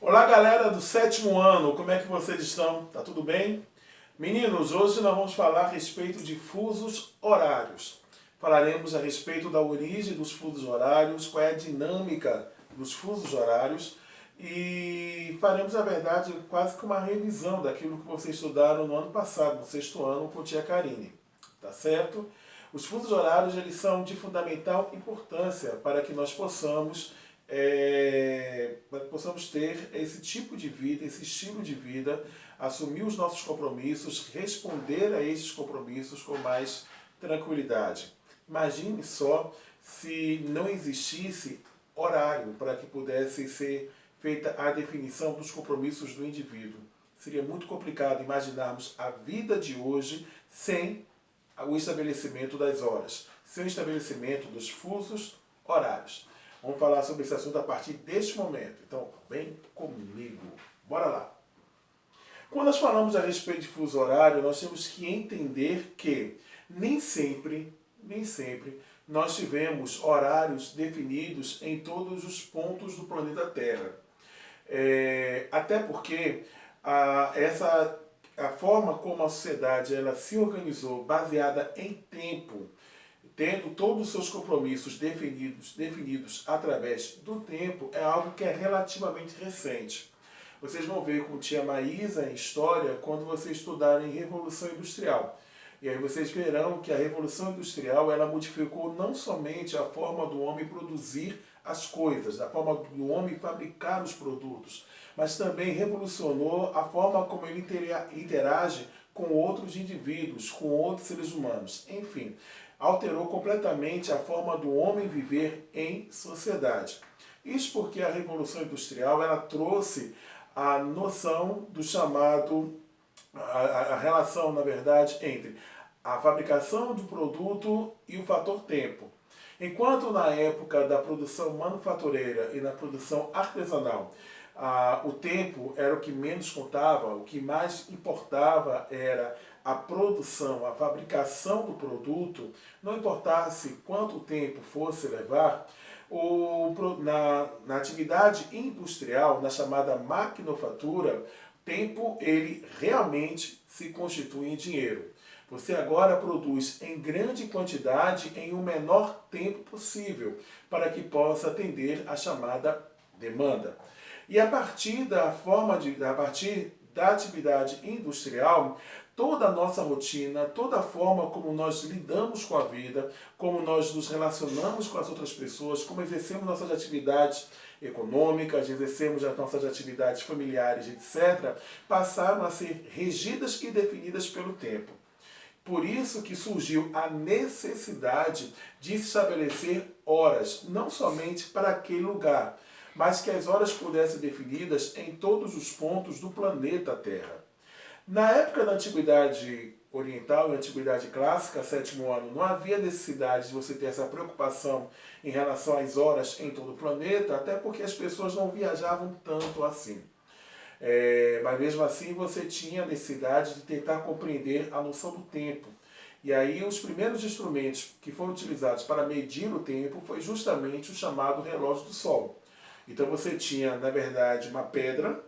Olá galera do sétimo ano, como é que vocês estão? Tá tudo bem? Meninos, hoje nós vamos falar a respeito de fusos horários. Falaremos a respeito da origem dos fusos horários, qual é a dinâmica dos fusos horários e faremos, na verdade, quase que uma revisão daquilo que vocês estudaram no ano passado, no sexto ano, com tia Karine. Tá certo? Os fusos horários eles são de fundamental importância para que nós possamos ter esse tipo de vida, esse estilo de vida, assumir os nossos compromissos, responder a esses compromissos com mais tranquilidade. Imagine só se não existisse horário para que pudesse ser feita a definição dos compromissos do indivíduo. Seria muito complicado imaginarmos a vida de hoje sem o estabelecimento das horas, sem o estabelecimento dos fusos horários. Vamos falar sobre esse assunto a partir deste momento. Então, vem comigo. Bora lá. Quando nós falamos a respeito de fuso horário, nós temos que entender que nem sempre nós tivemos horários definidos em todos os pontos do planeta Terra. Até porque a forma como a sociedade ela se organizou, baseada em tempo, tendo todos os seus compromissos definidos através do tempo, é algo que é relativamente recente. Vocês vão ver com tia Maísa em História quando vocês estudarem Revolução Industrial. E aí vocês verão que a Revolução Industrial ela modificou não somente a forma do homem produzir as coisas, a forma do homem fabricar os produtos, mas também revolucionou a forma como ele interage com outros indivíduos, com outros seres humanos. Enfim, alterou completamente a forma do homem viver em sociedade. Isso porque a Revolução Industrial ela trouxe a noção do chamado, a relação, na verdade, entre a fabricação do produto e o fator tempo. Enquanto na época da produção manufatureira e na produção artesanal, o tempo era o que menos contava, o que mais importava era a produção, a fabricação do produto, não importasse quanto tempo fosse levar, na atividade industrial, na chamada maquinofatura, tempo ele realmente se constitui em dinheiro. Você agora produz em grande quantidade em um menor tempo possível, para que possa atender a chamada demanda. E a partir da atividade industrial, toda a nossa rotina, toda a forma como nós lidamos com a vida, como nós nos relacionamos com as outras pessoas, como exercemos nossas atividades econômicas, exercemos as nossas atividades familiares, etc., passaram a ser regidas e definidas pelo tempo. Por isso que surgiu a necessidade de estabelecer horas, não somente para aquele lugar, mas que as horas pudessem ser definidas em todos os pontos do planeta Terra. Na época da Antiguidade Oriental e Antiguidade Clássica, sétimo ano, não havia necessidade de você ter essa preocupação em relação às horas em todo o planeta, até porque as pessoas não viajavam tanto assim. Mas mesmo assim você tinha a necessidade de tentar compreender a noção do tempo. E aí os primeiros instrumentos que foram utilizados para medir o tempo foi justamente o chamado relógio do Sol. Então você tinha, na verdade, uma pedra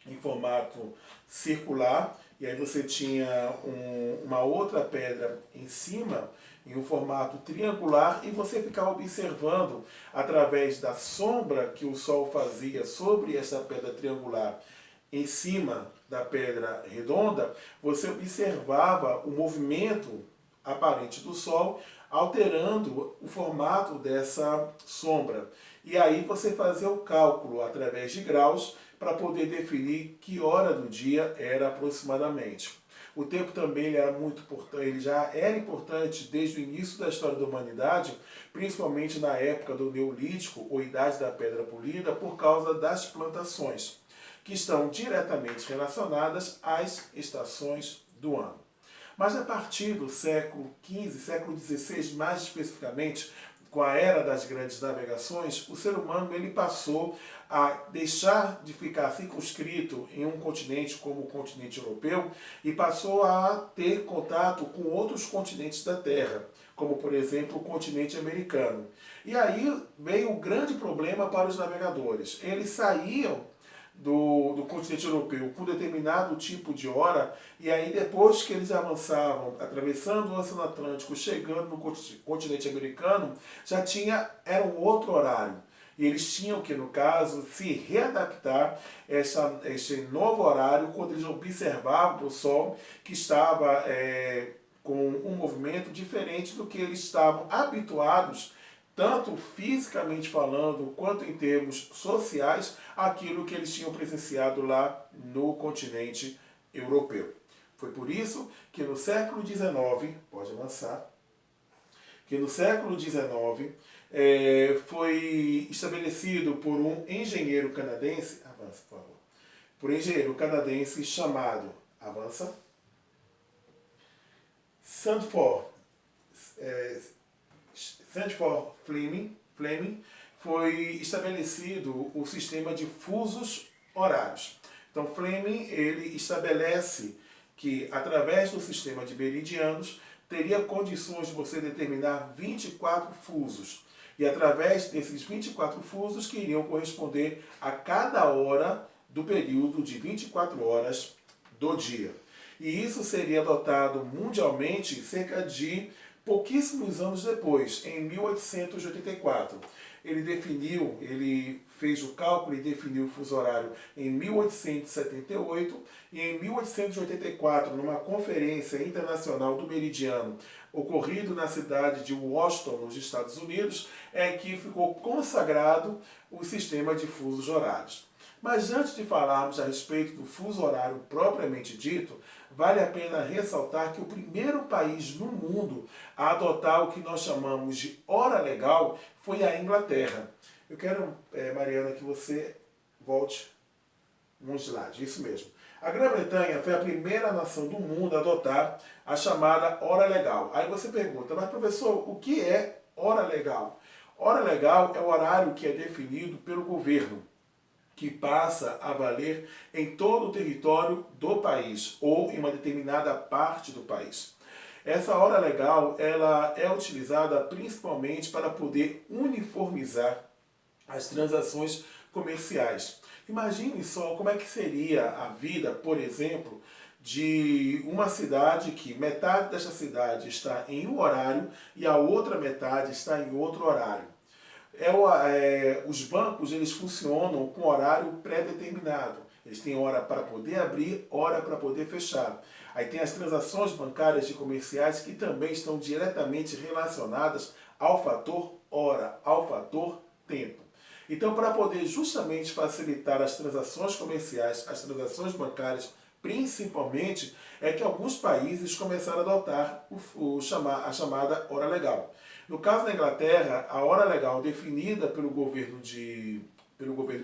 em formato circular, e aí você tinha uma outra pedra em cima, em um formato triangular, e você ficava observando, através da sombra que o Sol fazia sobre essa pedra triangular, em cima da pedra redonda, você observava o movimento aparente do Sol, alterando o formato dessa sombra. E aí você fazia o cálculo através de graus para poder definir que hora do dia era aproximadamente. O tempo também ele era muito importante, ele já era importante desde o início da história da humanidade, principalmente na época do Neolítico ou Idade da Pedra Polida, por causa das plantações, que estão diretamente relacionadas às estações do ano. Mas a partir do século XV, século XVI mais especificamente, com a era das grandes navegações, o ser humano ele passou a deixar de ficar circunscrito em um continente como o continente europeu e passou a ter contato com outros continentes da Terra, como por exemplo o continente americano. E aí veio o grande problema para os navegadores. Eles saíam do continente europeu com determinado tipo de hora, e aí depois que eles avançavam, atravessando o Oceano Atlântico, chegando no continente americano, era um outro horário. E eles tinham que, no caso, se readaptar a esse novo horário quando eles observavam o Sol que estava com um movimento diferente do que eles estavam habituados, tanto fisicamente falando, quanto em termos sociais, aquilo que eles tinham presenciado lá no continente europeu. Foi por isso que no século XIX, pode avançar, que no século XIX foi estabelecido por um engenheiro canadense, avança por favor, por um engenheiro canadense chamado, avança, Sandford Fleming, foi estabelecido o sistema de fusos horários. Então Fleming ele estabelece que através do sistema de meridianos teria condições de você determinar 24 fusos. E através desses 24 fusos que iriam corresponder a cada hora do período de 24 horas do dia. E isso seria adotado mundialmente cerca de pouquíssimos anos depois, em 1884. Ele fez o cálculo e definiu o fuso horário em 1878 e em 1884, numa conferência internacional do meridiano, ocorrido na cidade de Washington, nos Estados Unidos, é que ficou consagrado o sistema de fusos horários. Mas antes de falarmos a respeito do fuso horário propriamente dito, vale a pena ressaltar que o primeiro país no mundo a adotar o que nós chamamos de hora legal foi a Inglaterra. Eu quero, Mariana, que você volte um slide, isso mesmo. A Grã-Bretanha foi a primeira nação do mundo a adotar a chamada hora legal. Aí você pergunta, mas professor, o que é hora legal? Hora legal é o horário que é definido pelo governo, que passa a valer em todo o território do país ou em uma determinada parte do país. Essa hora legal ela é utilizada principalmente para poder uniformizar as transações comerciais. Imagine só como é que seria a vida, por exemplo, de uma cidade que metade dessa cidade está em um horário e a outra metade está em outro horário. Os bancos eles funcionam com horário pré-determinado. Eles têm hora para poder abrir, hora para poder fechar. Aí tem as transações bancárias e comerciais que também estão diretamente relacionadas ao fator hora, ao fator tempo. Então, para poder justamente facilitar as transações comerciais, as transações bancárias, principalmente, é que alguns países começaram a adotar a chamada hora legal. No caso da Inglaterra, a hora legal definida pelo governo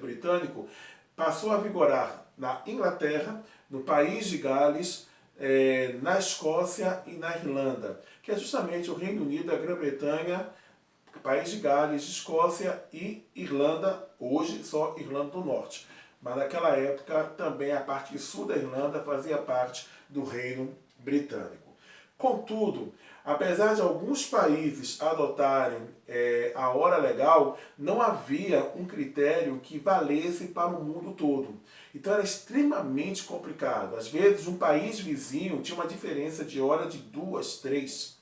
britânico passou a vigorar na Inglaterra, no país de Gales, na Escócia e na Irlanda, que é justamente o Reino Unido, a Grã-Bretanha, país de Gales, Escócia e Irlanda, hoje só Irlanda do Norte. Mas naquela época também a parte sul da Irlanda fazia parte do Reino Britânico. Contudo, apesar de alguns países adotarem a hora legal, não havia um critério que valesse para o mundo todo. Então era extremamente complicado. Às vezes um país vizinho tinha uma diferença de hora de 2, 3.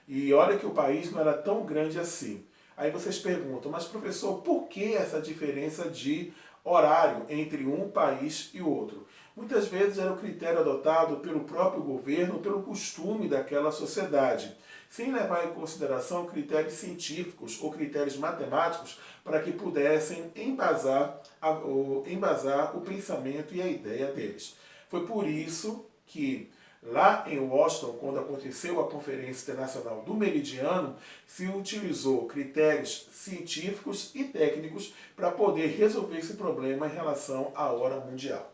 E olha que o país não era tão grande assim. Aí vocês perguntam, mas professor, por que essa diferença de horário entre um país e outro? Muitas vezes era o critério adotado pelo próprio governo, pelo costume daquela sociedade, sem levar em consideração critérios científicos ou critérios matemáticos para que pudessem embasar o pensamento e a ideia deles. Foi por isso que lá em Washington, quando aconteceu a Conferência Internacional do Meridiano, se utilizou critérios científicos e técnicos para poder resolver esse problema em relação à hora mundial.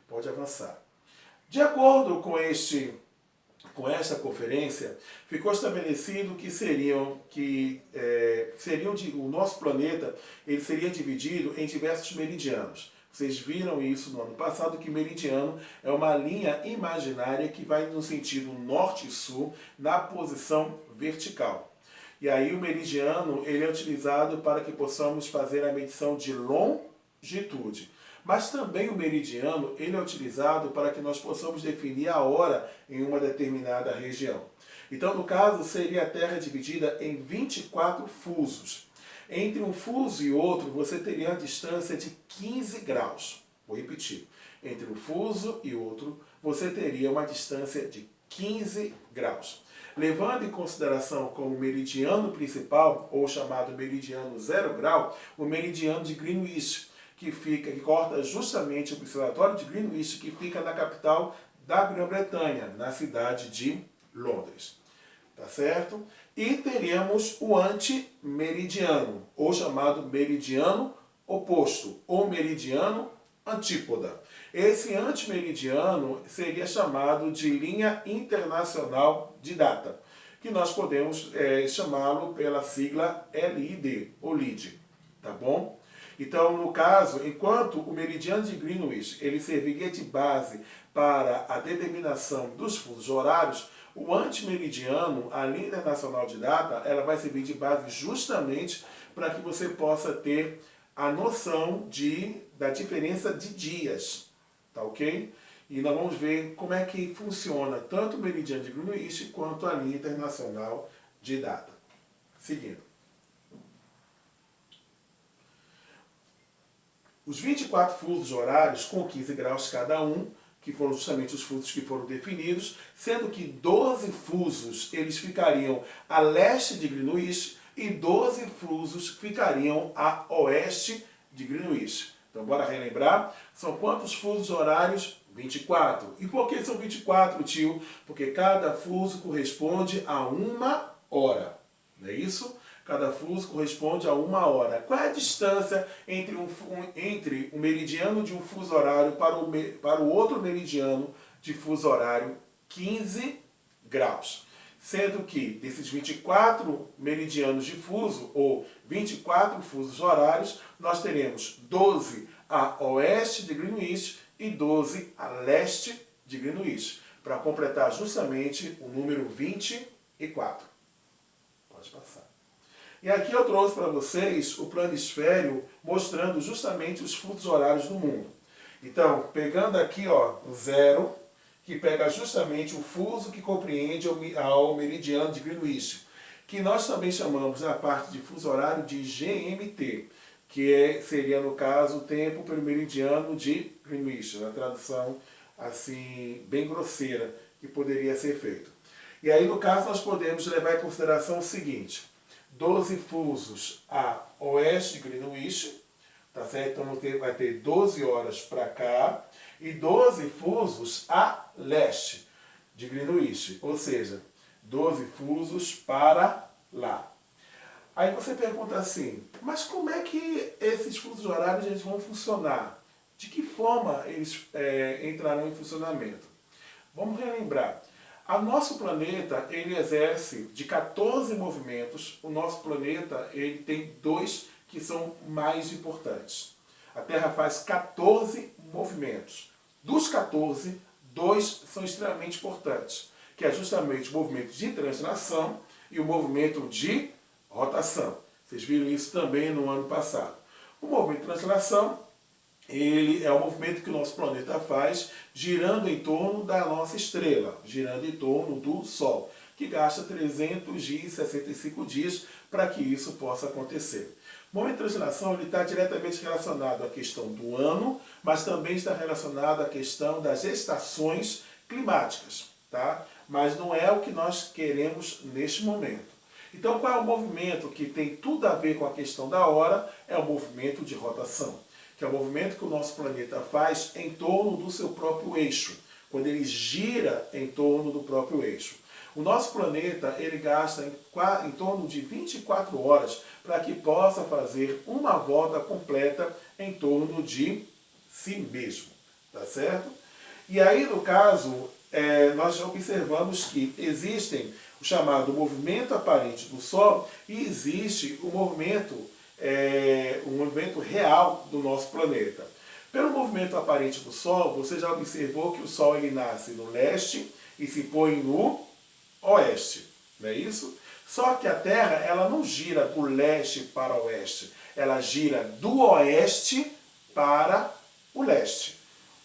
Pode avançar. De acordo com esta conferência, ficou estabelecido que o nosso planeta ele seria dividido em diversos meridianos. Vocês viram isso no ano passado, que meridiano é uma linha imaginária que vai no sentido norte e sul, na posição vertical. E aí o meridiano ele é utilizado para que possamos fazer a medição de longitude. Mas também o meridiano, ele é utilizado para que nós possamos definir a hora em uma determinada região. Então, no caso, seria a Terra dividida em 24 fusos. Entre um fuso e outro, você teria uma distância de 15 graus. Vou repetir. Entre um fuso e outro, você teria uma distância de 15 graus. Levando em consideração como meridiano principal, ou chamado meridiano 0 grau, o meridiano de Greenwich, que corta justamente o observatório de Greenwich, que fica na capital da Grã-Bretanha, na cidade de Londres. Tá certo? E teríamos o antimeridiano, ou chamado meridiano oposto, ou meridiano antípoda. Esse antimeridiano seria chamado de linha internacional de data, que nós podemos chamá-lo pela sigla LID, ou LID, tá bom? Então, no caso, enquanto o meridiano de Greenwich ele serviria de base para a determinação dos fusos horários, o antimeridiano, a linha internacional de data, ela vai servir de base justamente para que você possa ter a noção da diferença de dias, tá ok? E nós vamos ver como é que funciona tanto o meridiano de Greenwich quanto a linha internacional de data. Seguindo. Os 24 fusos horários com 15 graus cada um, que foram justamente os fusos que foram definidos, sendo que 12 fusos eles ficariam a leste de Greenwich e 12 fusos ficariam a oeste de Greenwich. Então, bora relembrar? São quantos fusos horários? 24. E por que são 24, tio? Porque cada fuso corresponde a uma hora. Não é isso? Cada fuso corresponde a uma hora. Qual é a distância entre o meridiano de um fuso horário para o outro meridiano de fuso horário? 15 graus. Sendo que desses 24 meridianos de fuso, ou 24 fusos horários, nós teremos 12 a oeste de Greenwich e 12 a leste de Greenwich, para completar justamente o número 24. Pode passar. E aqui eu trouxe para vocês o planisfério mostrando justamente os fusos horários do mundo. Então, pegando aqui ó, o 0, que pega justamente o fuso que compreende ao meridiano de Greenwich, que nós também chamamos na parte de fuso horário de GMT, que seria, no caso, o tempo pelo meridiano de Greenwich, na tradução assim, bem grosseira, que poderia ser feito. E aí, no caso, nós podemos levar em consideração o seguinte: 12 fusos a oeste de Greenwich, tá certo? Então vai ter 12 horas para cá, e 12 fusos a leste de Greenwich, ou seja, 12 fusos para lá. Aí você pergunta assim, mas como é que esses fusos horários eles vão funcionar? De que forma eles entrarão em funcionamento? Vamos relembrar. O nosso planeta, ele exerce de 14 movimentos. O nosso planeta, ele tem 2 que são mais importantes. A Terra faz 14 movimentos. Dos 14, 2 são extremamente importantes, que é justamente o movimento de translação e o movimento de rotação. Vocês viram isso também no ano passado. O movimento de translação, ele é o movimento que o nosso planeta faz girando em torno da nossa estrela, girando em torno do Sol, que gasta 365 dias para que isso possa acontecer. O momento de translação está diretamente relacionado à questão do ano, mas também está relacionado à questão das estações climáticas, tá? Mas não é o que nós queremos neste momento. Então, qual é o movimento que tem tudo a ver com a questão da hora? É o movimento de rotação, que é o movimento que o nosso planeta faz em torno do seu próprio eixo, quando ele gira em torno do próprio eixo. O nosso planeta, ele gasta em torno de 24 horas para que possa fazer uma volta completa em torno de si mesmo, tá certo? E aí, no caso, nós observamos que existem o chamado movimento aparente do Sol e existe o movimento real do nosso planeta. Pelo movimento aparente do Sol, você já observou que o Sol ele nasce no leste e se põe no oeste, não é isso? Só que a Terra ela não gira do leste para o oeste, ela gira do oeste para o leste.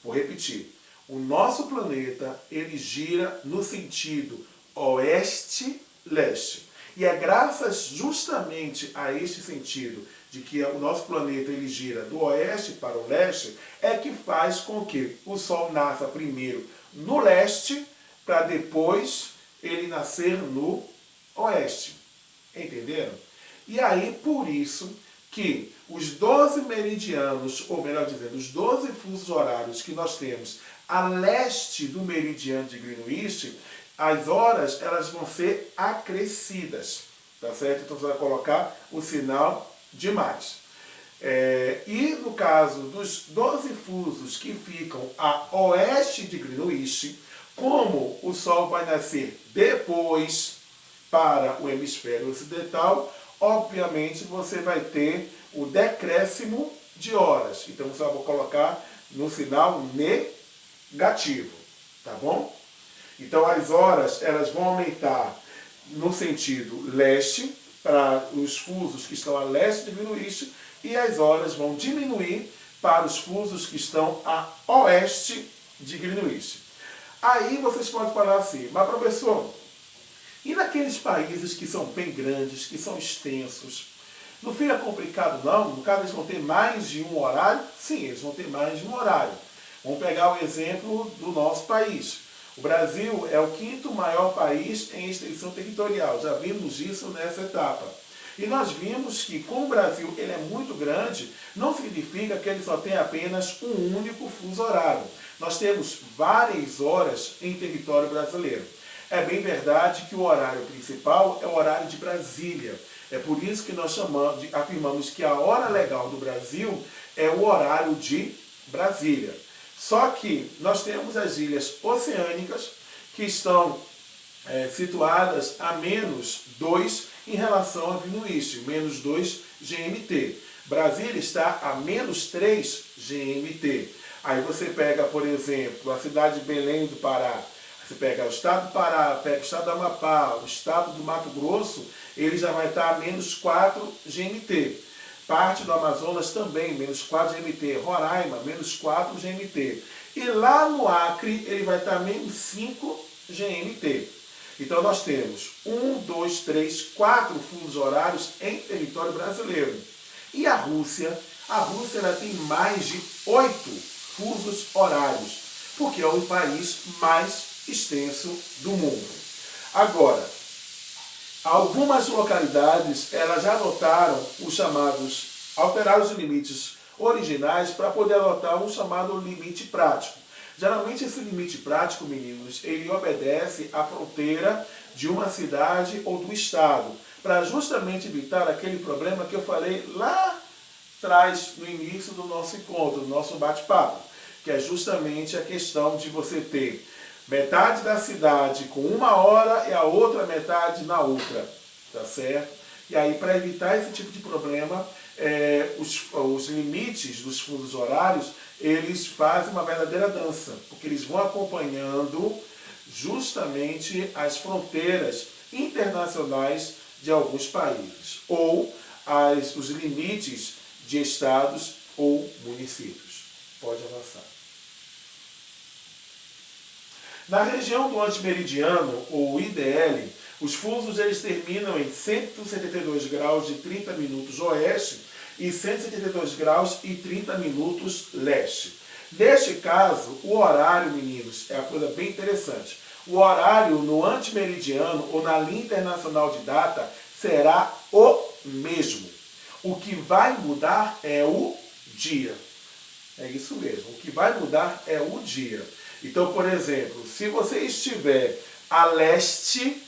Vou repetir. O nosso planeta, ele gira no sentido oeste-leste. E é graças justamente a este sentido de que o nosso planeta ele gira do oeste para o leste, é que faz com que o Sol nasça primeiro no leste, para depois ele nascer no oeste. Entenderam? E aí, por isso que os 12 meridianos, ou melhor dizendo, os 12 fusos horários que nós temos a leste do meridiano de Greenwich, as horas elas vão ser acrescidas, tá certo? Então você vai colocar o sinal de mais. E no caso dos 12 fusos que ficam a oeste de Greenwich, como o Sol vai nascer depois para o hemisfério ocidental, obviamente você vai ter o decréscimo de horas. Então você vai colocar no sinal negativo, tá bom? Então as horas elas vão aumentar no sentido leste, para os fusos que estão a leste de Greenwich, e as horas vão diminuir para os fusos que estão a oeste de Greenwich. Aí vocês podem falar assim, mas professor, e naqueles países que são bem grandes, que são extensos, não fica complicado não? No caso eles vão ter mais de um horário? Sim, eles vão ter mais de um horário. Vamos pegar o exemplo do nosso país. O Brasil é o 5º maior país em extensão territorial. Já vimos isso nessa etapa. E nós vimos que, como o Brasil ele é muito grande, não significa que ele só tem apenas um único fuso horário. Nós temos várias horas em território brasileiro. É bem verdade que o horário principal é o horário de Brasília. É por isso que nós afirmamos que a hora legal do Brasil é o horário de Brasília. Só que nós temos as ilhas oceânicas que estão situadas a -2 em relação a Greenwich, -2 GMT. Brasília está a -3 GMT. Aí você pega, por exemplo, a cidade de Belém do Pará, você pega o estado do Pará, pega o estado do Amapá, o estado do Mato Grosso, ele já vai estar a -4 GMT. Parte do Amazonas também, -4 GMT. Roraima, -4 GMT. E lá no Acre, ele vai estar -5 GMT. Então nós temos 1, 2, 3, 4 fusos horários em território brasileiro. E a Rússia? A Rússia ela tem mais de 8 fusos horários, porque é o país mais extenso do mundo. Agora, algumas localidades elas já adotaram os chamados, alteraram os limites originais para poder adotar um chamado limite prático. Geralmente esse limite prático, meninos, ele obedece à fronteira de uma cidade ou do estado, para justamente evitar aquele problema que eu falei lá atrás, no início do nosso encontro, do nosso bate-papo, que é justamente a questão de você ter metade da cidade com uma hora e a outra metade na outra, tá certo? E aí, para evitar esse tipo de problema, os limites dos fusos horários, eles fazem uma verdadeira dança, porque eles vão acompanhando justamente as fronteiras internacionais de alguns países, ou os limites de estados ou municípios. Pode avançar. Na região do antimeridiano, ou IDL, os fusos eles terminam em 172 graus e 30 minutos oeste e 172 graus e 30 minutos leste. Neste caso, o horário, meninos, é uma coisa bem interessante. O horário no antimeridiano ou na linha internacional de data será o mesmo. O que vai mudar é o dia. É isso mesmo. O que vai mudar é o dia. Então, por exemplo, se você estiver a leste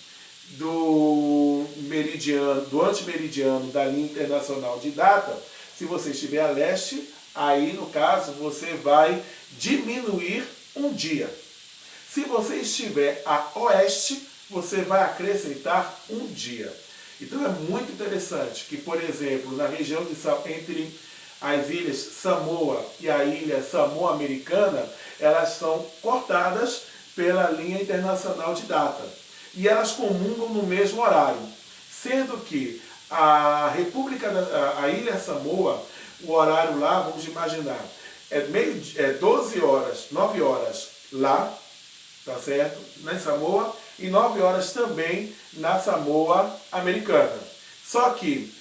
do meridiano, do antimeridiano da linha internacional de data, se você estiver a leste, aí no caso você vai diminuir um dia. Se você estiver a oeste, você vai acrescentar um dia. Então é muito interessante que, por exemplo, na região entre as ilhas Samoa e a ilha Samoa Americana, elas são cortadas pela linha internacional de data. E elas comungam no mesmo horário. Sendo que a ilha Samoa, o horário lá, vamos imaginar, é 12 horas, 9 horas lá, tá certo? Na Samoa, e 9 horas também na Samoa americana. Só que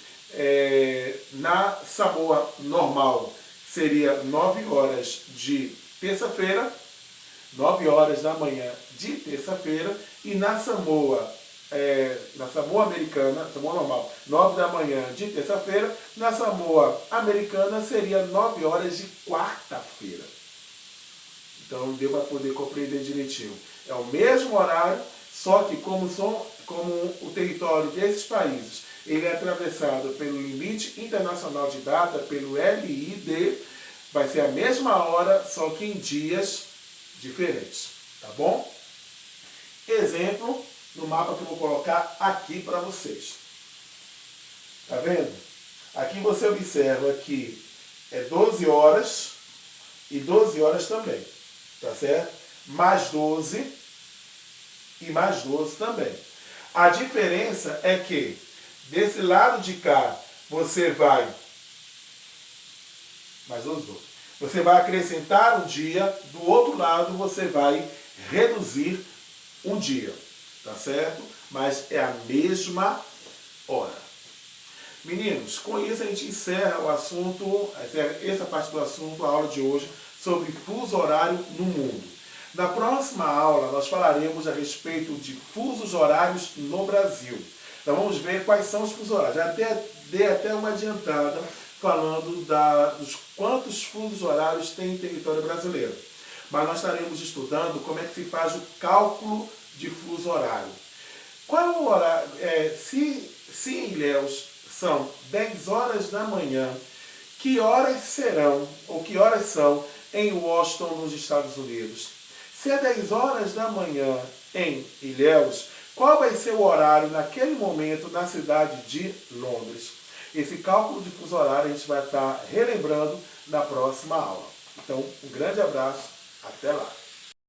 na Samoa normal seria 9 horas de terça-feira, 9 horas da manhã de terça-feira, e na Samoa americana, Samoa normal, 9 da manhã de terça-feira, na Samoa americana seria 9 horas de quarta-feira. Então deu para poder compreender direitinho. É o mesmo horário, só que como o território desses países ele é atravessado pelo limite internacional de data, pelo LID, vai ser a mesma hora, só que em dias diferentes. Tá bom? Exemplo no mapa que eu vou colocar aqui para vocês. Tá vendo? Aqui você observa que é 12 horas e 12 horas também. Tá certo? Mais 12 e mais 12 também. A diferença é que desse lado de cá você vai mais 12. Você vai acrescentar um dia, do outro lado você vai reduzir um dia. Tá certo? Mas é a mesma hora. Meninos, com isso a gente encerra o assunto, essa parte do assunto, a aula de hoje, sobre fuso horário no mundo. Na próxima aula nós falaremos a respeito de fusos horários no Brasil. Então vamos ver quais são os fusos horários. Já dei até uma adiantada falando dos quantos fusos horários tem em território brasileiro. Mas nós estaremos estudando como é que se faz o cálculo de fuso horário. Qual é o horário? Se em Ilhéus são 10 horas da manhã, que horas serão, ou que horas são em Washington, nos Estados Unidos? Se é 10 horas da manhã em Ilhéus, qual vai ser o horário naquele momento na cidade de Londres? Esse cálculo de fuso horário a gente vai estar relembrando na próxima aula. Então, um grande abraço, até lá!